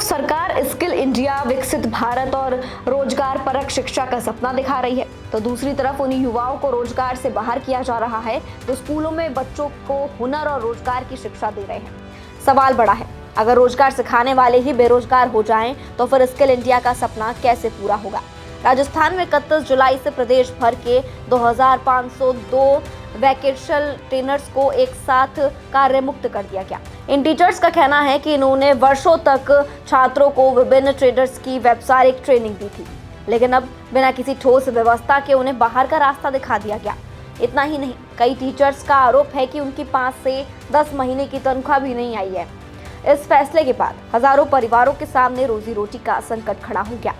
सरकार skill India, विकसित भारत और रोजगार परक शिक्षा का सपना दिखा रही है, तो दूसरी तरफ उन्हीं युवाओं को रोजगार से बाहर किया जा रहा है तो स्कूलों में बच्चों को हुनर और रोजगार की शिक्षा दे रहे हैं। सवाल बड़ा है, अगर रोजगार सिखाने वाले ही बेरोजगार हो जाएं तो फिर स्किल इंडिया का सपना कैसे पूरा होगा। राजस्थान में 31 जुलाई से प्रदेश भर के 2502 वोकेशनल ट्रेनर्स को एक साथ कार्य मुक्त कर दिया गया। इन टीचर्स का कहना है कि इन्होंने वर्षों तक छात्रों को विभिन्न ट्रेडर्स की व्यावसायिक ट्रेनिंग दी थी, लेकिन अब बिना किसी ठोस व्यवस्था के उन्हें बाहर का रास्ता दिखा दिया गया। इतना ही नहीं, कई टीचर्स का आरोप है कि उनकी 5 से 10 महीने की तनख्वाह भी नहीं आई है। इस फैसले के बाद हजारों परिवारों के सामने रोजी रोटी का संकट खड़ा हो गया।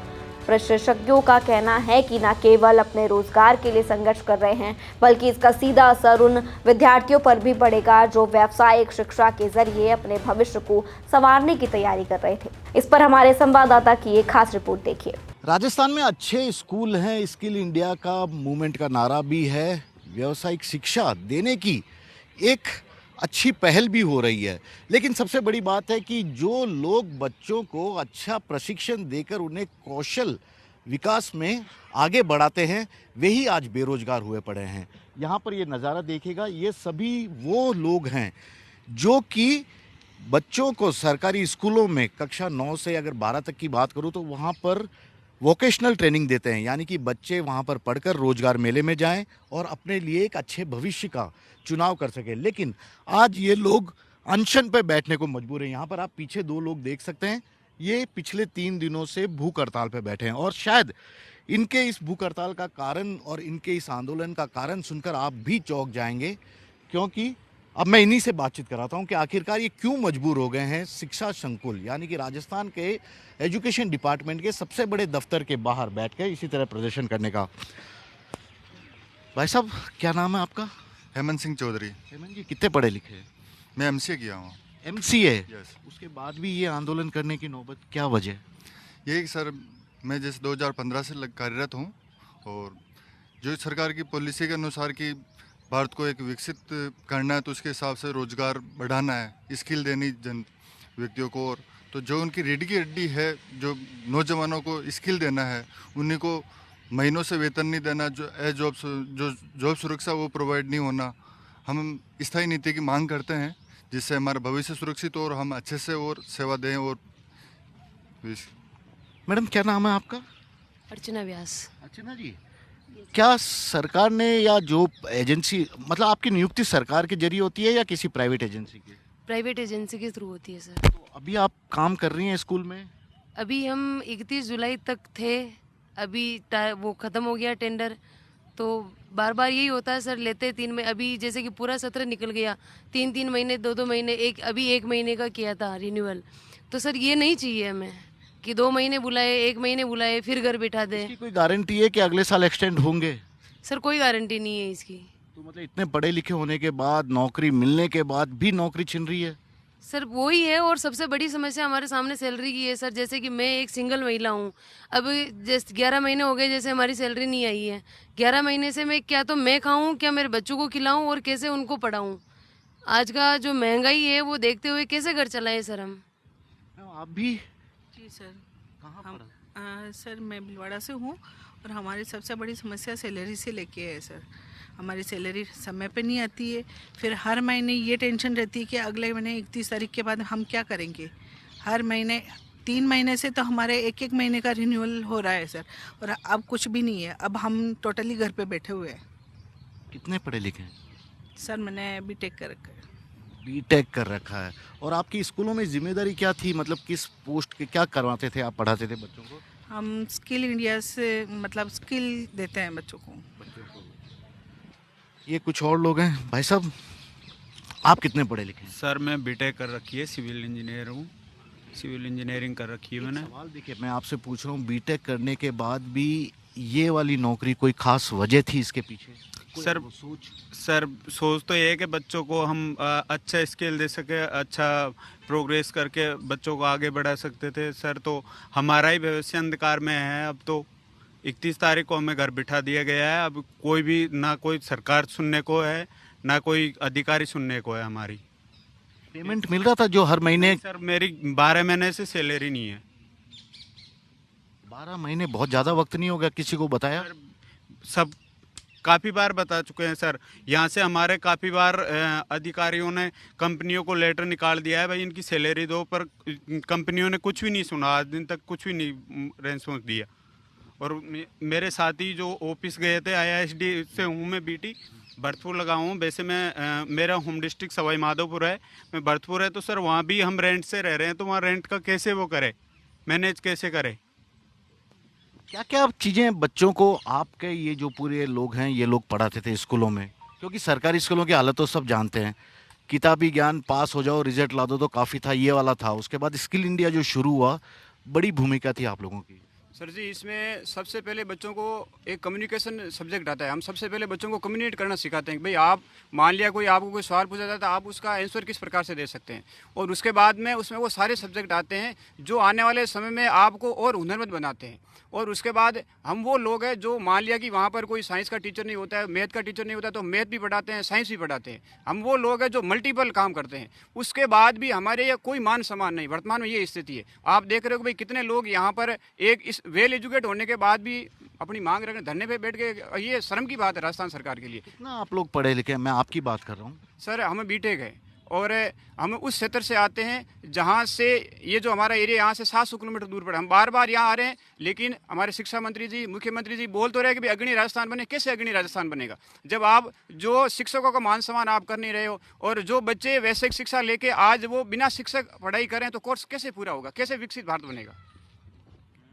विशेषज्ञों का कहना है कि न केवल अपने रोजगार के लिए संघर्ष कर रहे हैं, बल्कि इसका सीधा असर उन विद्यार्थियों पर भी पड़ेगा जो व्यावसायिक शिक्षा के जरिए अपने भविष्य को संवारने की तैयारी कर रहे थे। इस पर हमारे संवाददाता की एक खास रिपोर्ट देखिए। राजस्थान में अच्छे स्कूल हैं, स्किल इंडिया का मूवमेंट का नारा भी है, व्यावसायिक शिक्षा देने की एक अच्छी पहल भी हो रही है। लेकिन सबसे बड़ी बात है कि जो लोग बच्चों को अच्छा प्रशिक्षण देकर उन्हें कौशल विकास में आगे बढ़ाते हैं, वही आज बेरोजगार हुए पड़े हैं। यहाँ पर ये नज़ारा देखिएगा, ये सभी वो लोग हैं जो कि बच्चों को सरकारी स्कूलों में कक्षा 9 से अगर 12 तक की बात करूँ तो वहाँ पर वोकेशनल ट्रेनिंग देते हैं, यानी कि बच्चे वहाँ पर पढ़कर रोजगार मेले में जाएं और अपने लिए एक अच्छे भविष्य का चुनाव कर सकें। लेकिन आज ये लोग अनशन पर बैठने को मजबूर हैं। यहाँ पर आप पीछे 2 लोग देख सकते हैं, ये पिछले 3 दिनों से भूख हड़ताल पर बैठे हैं और शायद इनके इस भूख हड़ताल का कारण और इनके इस आंदोलन का कारण सुनकर आप भी चौंक जाएंगे, क्योंकि अब मैं इन्हीं से बातचीत कराता हूं कि आखिरकार ये क्यों मजबूर हो गए हैं शिक्षा संकुल यानी कि राजस्थान के एजुकेशन डिपार्टमेंट के सबसे बड़े दफ्तर के बाहर बैठ के इसी तरह प्रदर्शन करने का। भाई साहब, क्या नाम है आपका? हेमंत सिंह चौधरी। हेमंत जी, कितने पढ़े लिखे हैं? मैं एमसीए किया हूँ। एमसीए? यस। उसके बाद भी ये आंदोलन करने की नौबत, क्या वजह? यही सर, मैं जैसे 2015 से कार्यरत हूँ और जो सरकार की पॉलिसी के अनुसार कि भारत को एक विकसित करना है तो उसके हिसाब से रोजगार बढ़ाना है, स्किल देनी जन व्यक्तियों को, और तो जो उनकी रीढ़ की हड्डी है, जो नौजवानों को स्किल देना है, उन्हीं को महीनों से वेतन नहीं देना, जो जॉब सुरक्षा वो प्रोवाइड नहीं होना। हम स्थायी नीति की मांग करते हैं जिससे हमारा भविष्य सुरक्षित हो और हम अच्छे से और सेवा दें। और मैडम, क्या नाम है आपका? अर्चना व्यास। अर्चना जी, क्या सरकार ने या जो एजेंसी, मतलब आपकी नियुक्ति सरकार के जरिए होती है या किसी प्राइवेट एजेंसी की? प्राइवेट एजेंसी के थ्रू होती है सर। तो अभी आप काम कर रही हैं स्कूल में? अभी हम 31 जुलाई तक थे, अभी वो ख़त्म हो गया टेंडर। तो बार बार यही होता है सर, लेते 3 में, अभी जैसे कि पूरा सत्र निकल गया, 3 महीने 2 महीने, अभी 1 महीने का किया था रिन्यूअल। तो सर ये नहीं चाहिए हमें कि 2 महीने बुलाए, 1 महीने बुलाए, फिर घर बिठा दे। इसकी कोई गारंटी है कि अगले साल एक्सटेंड होंगे? सर कोई गारंटी नहीं है इसकी। तो मतलब इतने पढ़े लिखे होने के बाद, नौकरी मिलने के बाद भी नौकरी छिन रही है? सर वही है, और सबसे बड़ी समस्या हमारे सामने सैलरी की है सर। जैसे कि मैं एक सिंगल महिला हूँ, अब जैसे 11 महीने हो गए जैसे हमारी सैलरी नहीं आई है। 11 महीने से मैं क्या तो मैं खाऊं, क्या मेरे बच्चों को खिलाऊं और कैसे उनको पढ़ाऊं। आज का जो महंगाई है वो देखते हुए कैसे घर चलाएं सर हम। आप भी? जी सर। कहाँ हम सर मैं भिलवाड़ा से हूँ और हमारी सबसे बड़ी समस्या सैलरी से लेके है सर। हमारी सैलरी समय पे नहीं आती है, फिर हर महीने ये टेंशन रहती है कि अगले महीने 31 तारीख के बाद हम क्या करेंगे। हर महीने 3 महीने से तो हमारे एक महीने का रिन्यूअल हो रहा है सर, और अब कुछ भी नहीं है। अब हम टोटली घर पे बैठे हुए हैं। कितने पढ़े लिखे हैं? सर मैंने बीटेक कर रखा है। बीटेक कर रखा है। और आपकी स्कूलों में जिम्मेदारी क्या थी, मतलब किस पोस्ट के क्या करवाते थे आप, पढ़ाते थे बच्चों को? हम स्किल इंडिया से मतलब स्किल देते हैं बच्चों को। ये कुछ और लोग हैं। भाई साहब, आप कितने पढ़े लिखे हैं? सर मैं बीटेक कर रखी है, सिविल इंजीनियर हूँ, सिविल इंजीनियरिंग कर रखी है मैंने। सवाल देखिए, मैं आपसे पूछ रहा हूँ, बीटेक करने के बाद भी ये वाली नौकरी, कोई खास वजह थी इसके पीछे? सर सोच तो ये है कि बच्चों को हम अच्छा स्किल दे सके, अच्छा प्रोग्रेस करके बच्चों को आगे बढ़ा सकते थे सर। तो हमारा ही भविष्य अंधकार में है। अब तो 31 तारीख को हमें घर बिठा दिया गया है। अब कोई भी, ना कोई सरकार सुनने को है, ना कोई अधिकारी सुनने को है हमारी। पेमेंट मिल रहा था जो हर महीने? सर मेरी 12 महीने से सैलरी नहीं है। 12 महीने बहुत ज़्यादा वक्त नहीं होगा? किसी को बताया? सब काफ़ी बार बता चुके हैं सर। यहाँ से हमारे काफ़ी बार अधिकारियों ने कंपनियों को लेटर निकाल दिया है भाई इनकी सैलरी दो, पर कंपनियों ने कुछ भी नहीं सुना, आज दिन तक कुछ भी नहीं रेस्पॉन्स दिया। और मेरे साथी जो ऑफिस गए थे, IISD से हूँ मैं, BT भरतपुर लगा हूँ। वैसे मैं मेरा होम डिस्ट्रिक्ट सवाई माधोपुर है, मैं भरतपुर है, तो सर वहाँ भी हम रेंट से रह रहे हैं, तो वहाँ रेंट का कैसे वो करे, मैनेज कैसे करें? क्या क्या चीज़ें बच्चों को आपके ये जो पूरे लोग हैं ये लोग पढ़ाते थे स्कूलों में? क्योंकि सरकारी स्कूलों की हालत तो सब जानते हैं, किताबी ज्ञान, पास हो जाओ, रिजल्ट ला दो तो काफ़ी था, ये वाला था। उसके बाद स्किल इंडिया जो शुरू हुआ, बड़ी भूमिका थी आप लोगों की। सर जी, इसमें सबसे पहले बच्चों को एक कम्युनिकेशन सब्जेक्ट आता है। हम सबसे पहले बच्चों को कम्युनिकेट करना सिखाते हैं कि भाई आप मान लिया कोई आपको कोई सवाल पूछा जाता है, आप उसका आंसर किस प्रकार से दे सकते हैं। और उसके बाद में उसमें वो सारे सब्जेक्ट आते हैं जो आने वाले समय में आपको और हुनरमंद बनाते हैं। और उसके बाद हम वो लोग हैं जो मान लिया कि वहाँ पर कोई साइंस का टीचर नहीं होता है, मैथ का टीचर नहीं होता है, तो मैथ भी पढ़ाते हैं, साइंस भी पढ़ाते हैं। हम वो लोग हैं जो मल्टीपल काम करते हैं। उसके बाद भी हमारे यहाँ कोई मान सम्मान नहीं। वर्तमान में ये स्थिति है, आप देख रहे हो कि भाई कितने लोग यहाँ पर एक इस वेल एजुकेट होने के बाद भी अपनी मांग रखने धरने पे बैठ के, ये शर्म की बात है राजस्थान सरकार के लिए। कितना आप लोग पढ़े लिखे हैं? मैं आपकी बात कर रहा हूँ। सर हमें बीटेक है और हम उस क्षेत्र से आते हैं जहाँ से ये जो हमारा एरिया यहाँ से 700 किलोमीटर दूर पड़ा। हम बार बार यहाँ आ रहे हैं, लेकिन हमारे शिक्षा मंत्री जी, मुख्यमंत्री जी बोल तो रहे हैं कि भाई अग्रणी राजस्थान बने। कैसे अग्रणी राजस्थान बनेगा जब आप जो शिक्षकों का मान सम्मान आप कर नहीं रहे हो, और जो बच्चे वैश्विक शिक्षा लेके आज वो बिना शिक्षक पढ़ाई करें, तो कोर्स कैसे पूरा होगा, कैसे विकसित भारत बनेगा?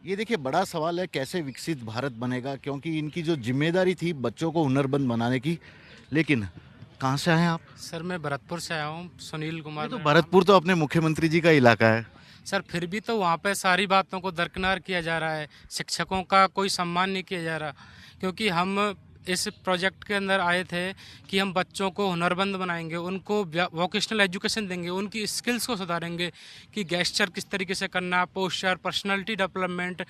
ये देखिए बड़ा सवाल है, कैसे विकसित भारत बनेगा, क्योंकि इनकी जो जिम्मेदारी थी बच्चों को हुनरमंद बनाने की। लेकिन कहाँ से आए आप? सर मैं भरतपुर से आया हूँ, सुनील कुमार। तो भरतपुर तो अपने मुख्यमंत्री जी का इलाका है। सर फिर भी तो वहाँ पे सारी बातों को दरकिनार किया जा रहा है, शिक्षकों का कोई सम्मान नहीं किया जा रहा। क्योंकि हम इस प्रोजेक्ट के अंदर आए थे कि हम बच्चों को हुनरमंद बनाएंगे, उनको वोकेशनल एजुकेशन देंगे, उनकी स्किल्स को सुधारेंगे कि गेस्चर किस तरीके से करना, पोस्चर, पर्सनालिटी डेवलपमेंट।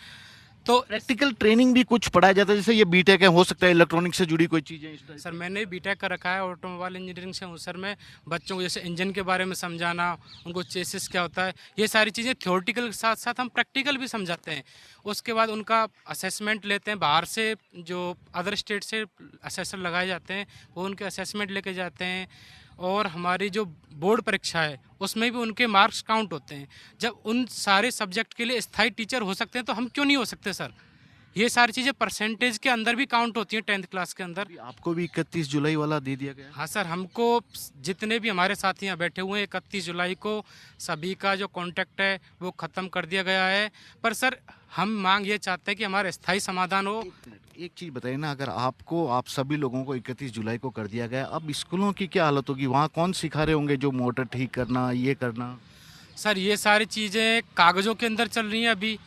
तो प्रैक्टिकल ट्रेनिंग भी कुछ पढ़ाया जाता है, जैसे ये बीटेक है, हो सकता है इलेक्ट्रॉनिक से जुड़ी कोई चीज़ें? सर मैंने बीटेक कर रखा है, ऑटोमोबाइल इंजीनियरिंग से हूँ सर। मैं बच्चों को जैसे इंजन के बारे में समझाना, उनको चेसिस क्या होता है, ये सारी चीज़ें थ्योरेटिकल के साथ साथ हम प्रैक्टिकल भी समझाते हैं। उसके बाद उनका असेसमेंट लेते हैं, बाहर से जो अदर स्टेट से असेसर लगाए जाते हैं वो उनके असेसमेंट लेके जाते हैं। और हमारी जो बोर्ड परीक्षा है उसमें भी उनके मार्क्स काउंट होते हैं। जब उन सारे सब्जेक्ट के लिए स्थायी टीचर हो सकते हैं तो हम क्यों नहीं हो सकते सर? ये सारी चीज़ें परसेंटेज के अंदर भी काउंट होती हैं 10th क्लास के अंदर। आपको भी 31 जुलाई वाला दे दिया गया? हाँ सर, हमको जितने भी हमारे साथी यहाँ बैठे हुए हैं 31 जुलाई को सभी का जो कॉन्टैक्ट है वो ख़त्म कर दिया गया है। पर सर हम मांग ये चाहते हैं कि हमारा स्थायी समाधान हो। एक चीज़ बताइए ना, अगर आपको, आप सभी लोगों को 31 जुलाई को कर दिया गया, अब स्कूलों की क्या हालत होगी? वहाँ कौन सिखा रहे होंगे जो मोटर ठीक करना, ये करना? सर ये सारी चीज़ें कागज़ों के अंदर चल रही हैं, अभी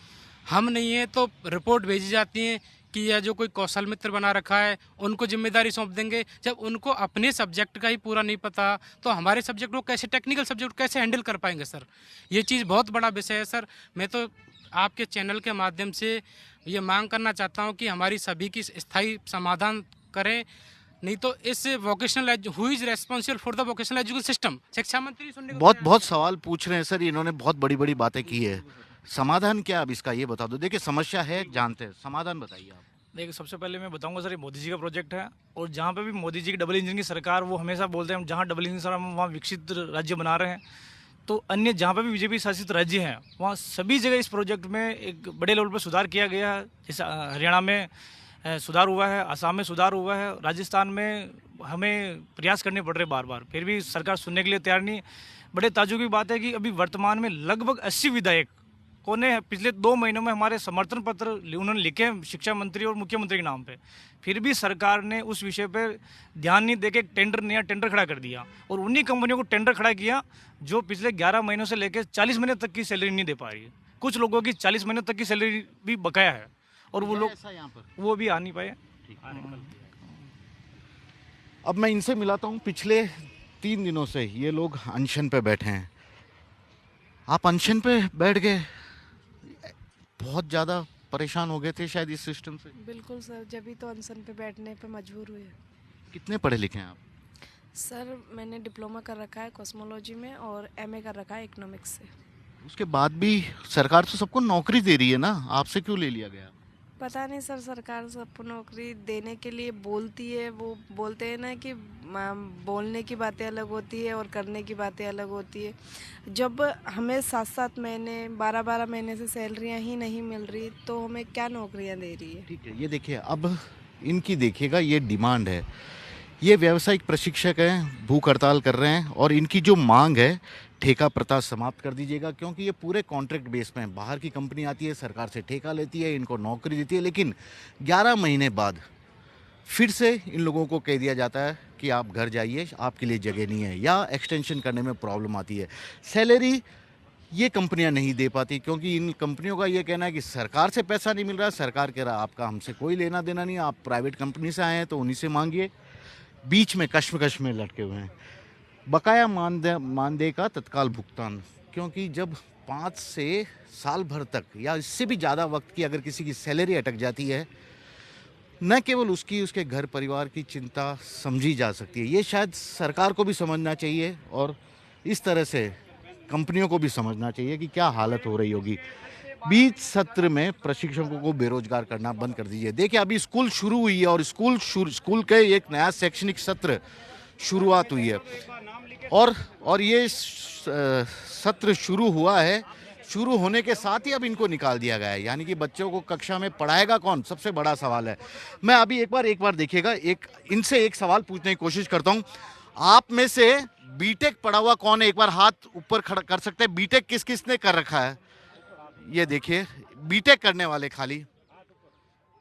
हम नहीं है तो रिपोर्ट भेजी जाती हैं कि यह जो कोई कौशल मित्र बना रखा है उनको जिम्मेदारी सौंप देंगे। जब उनको अपने सब्जेक्ट का ही पूरा नहीं पता तो हमारे सब्जेक्ट को कैसे, टेक्निकल सब्जेक्ट कैसे हैंडल कर पाएंगे सर? ये चीज़ बहुत बड़ा विषय है सर। मैं तो आपके चैनल के माध्यम से ये मांग करना चाहता हूँ कि हमारी सभी की स्थायी समाधान करें, नहीं तो इस vocational who is responsible for the vocational education system, शिक्षा मंत्री सुनने को बहुत सवाल पूछ रहे हैं सर, इन्होंने बहुत बड़ी बड़ी बातें की है। समाधान क्या अब इसका, ये बता दो। देखिए समस्या है, जानते हैं, समाधान बताइए आप। देखिए सबसे पहले मैं बताऊंगा सर, ये मोदी जी का प्रोजेक्ट है और जहाँ पे भी मोदी जी की डबल इंजन की सरकार, वो हमेशा बोलते हैं जहाँ डबल इंजन सरकार हम वहाँ विकसित राज्य बना रहे हैं। तो अन्य जहाँ पे भी बीजेपी शासित राज्य हैं वहाँ सभी जगह इस प्रोजेक्ट में एक बड़े लेवल पर सुधार किया गया है। जैसे हरियाणा में सुधार हुआ है, असम में सुधार हुआ है, राजस्थान में हमें प्रयास करने पड़ रहे बार बार, फिर भी सरकार सुनने के लिए तैयार नहीं। बड़े ताज्जुब की बात है कि अभी वर्तमान में लगभग 80 विधायक कोने पिछले 2 महीनों में हमारे समर्थन पत्र उन्होंने लिखे शिक्षा मंत्री और मुख्यमंत्री के नाम पे, फिर भी सरकार ने उस विषय पर ध्यान नहीं देके नया टेंडर खड़ा कर दिया और उन्हीं कंपनियों को टेंडर खड़ा किया जो पिछले 11 महीनों से लेकर 40 महीने तक की सैलरी नहीं दे पा रही है। कुछ लोगों की 40 महीने तक की सैलरी भी बकाया है और वो लोग वो भी आ नहीं पाए। अब मैं इनसे मिलाता हूँ, पिछले 3 दिनों से ये लोग अनशन पे बैठे हैं। आप अनशन पे बैठ गए, बहुत ज़्यादा परेशान हो गए थे शायद इस सिस्टम से? बिल्कुल सर, जब भी तो अनशन पे बैठने पे मजबूर हुए। कितने पढ़े लिखे हैं आप? सर मैंने डिप्लोमा कर रखा है कॉस्मोलॉजी में और एमए कर रखा है इकोनॉमिक्स से। उसके बाद भी सरकार तो सबको नौकरी दे रही है ना, आपसे क्यों ले लिया गया? पता नहीं सर, सरकार सबको नौकरी देने के लिए बोलती है। वो बोलते हैं ना कि बोलने की बातें अलग होती है और करने की बातें अलग होती है। जब हमें 7-7 महीने 12-12 महीने से सैलरियां ही नहीं मिल रही तो हमें क्या नौकरियां दे रही है? ठीक है, ये देखिए, अब इनकी देखिएगा ये डिमांड है। ये व्यावसायिक प्रशिक्षक हैं, भूख हड़ताल कर रहे हैं और इनकी जो मांग है, ठेका प्रथा समाप्त कर दीजिएगा, क्योंकि ये पूरे कॉन्ट्रैक्ट बेस पे हैं। बाहर की कंपनी आती है, सरकार से ठेका लेती है, इनको नौकरी देती है, लेकिन 11 महीने बाद फिर से इन लोगों को कह दिया जाता है कि आप घर जाइए, आपके लिए जगह नहीं है, या एक्सटेंशन करने में प्रॉब्लम आती है। सैलरी ये कंपनियां नहीं दे पाती, क्योंकि इन कंपनियों का ये कहना है कि सरकार से पैसा नहीं मिल रहा। सरकार कह रहा है आपका हमसे कोई लेना देना नहीं, आप प्राइवेट कंपनी से आए हैं तो उन्हीं से मांगिए। बीच में कश्मकश में लटके हुए हैं। बकाया मानदेय का तत्काल भुगतान, क्योंकि जब 5 से साल भर तक या इससे भी ज़्यादा वक्त की अगर किसी की सैलरी अटक जाती है, न केवल उसकी, उसके घर परिवार की चिंता समझी जा सकती है। ये शायद सरकार को भी समझना चाहिए और इस तरह से कंपनियों को भी समझना चाहिए कि क्या हालत हो रही होगी। बीच सत्र में प्रशिक्षकों को बेरोजगार करना बंद कर दीजिए। देखिए, अभी स्कूल शुरू हुई है और स्कूल के एक नया शैक्षणिक सत्र शुरुआत हुई है और ये सत्र शुरू हुआ है। शुरू होने के साथ ही अब इनको निकाल दिया गया है, यानी कि बच्चों को कक्षा में पढ़ाएगा कौन, सबसे बड़ा सवाल है। मैं अभी एक बार देखिएगा, इनसे एक सवाल पूछने की कोशिश करता हूँ। आप में से बीटेक पढ़ा हुआ कौन है? एक बार हाथ ऊपर खड़ा कर सकते हैं। बीटेक किस किस ने कर रखा है? ये देखिए, बीटेक करने वाले खाली,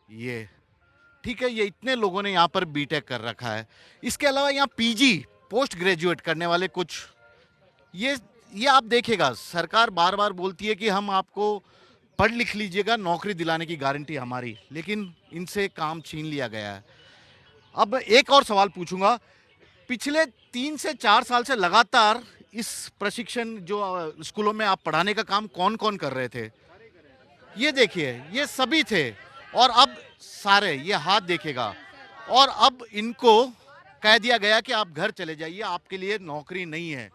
ये ठीक है, ये इतने लोगों ने यहाँ पर बीटेक कर रखा है। इसके अलावा यहाँ पीजी पोस्ट ग्रेजुएट करने वाले कुछ, ये आप देखिएगा, सरकार बार बार बोलती है कि हम आपको पढ़ लिख लीजिएगा, नौकरी दिलाने की गारंटी हमारी, लेकिन इनसे काम छीन लिया गया है। अब एक और सवाल पूछूंगा, पिछले 3 से 4 साल से लगातार इस प्रशिक्षण जो स्कूलों में आप पढ़ाने का काम कौन कौन कर रहे थे? ये देखिए, ये सभी थे और अब सारे, ये हाथ देखेगा, और अब इनको कह दिया गया कि आप घर चले जाइए, आपके लिए नौकरी नहीं है।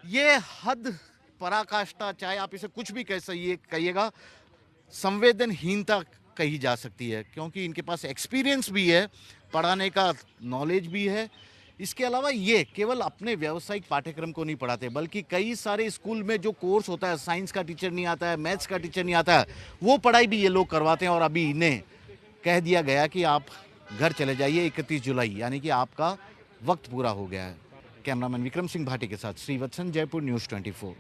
ये हद पराकाष्ठा, चाहे आप इसे कुछ भी कहिएगा, संवेदनहीनता कही जा सकती है, क्योंकि इनके पास एक्सपीरियंस भी है, पढ़ाने का नॉलेज भी है। इसके अलावा ये केवल अपने व्यावसायिक पाठ्यक्रम को नहीं पढ़ाते, बल्कि कई सारे स्कूल में जो कोर्स होता है, साइंस का टीचर नहीं आता है, मैथ्स का टीचर नहीं आता है, वो पढ़ाई भी ये लोग करवाते हैं। और अभी इन्हें कह दिया गया कि आप घर चले जाइए 31 जुलाई, यानी कि आपका वक्त पूरा हो गया है। कैमरामैन विक्रम सिंह भाटी के साथ श्रीवत्सन, जयपुर न्यूज़ 24।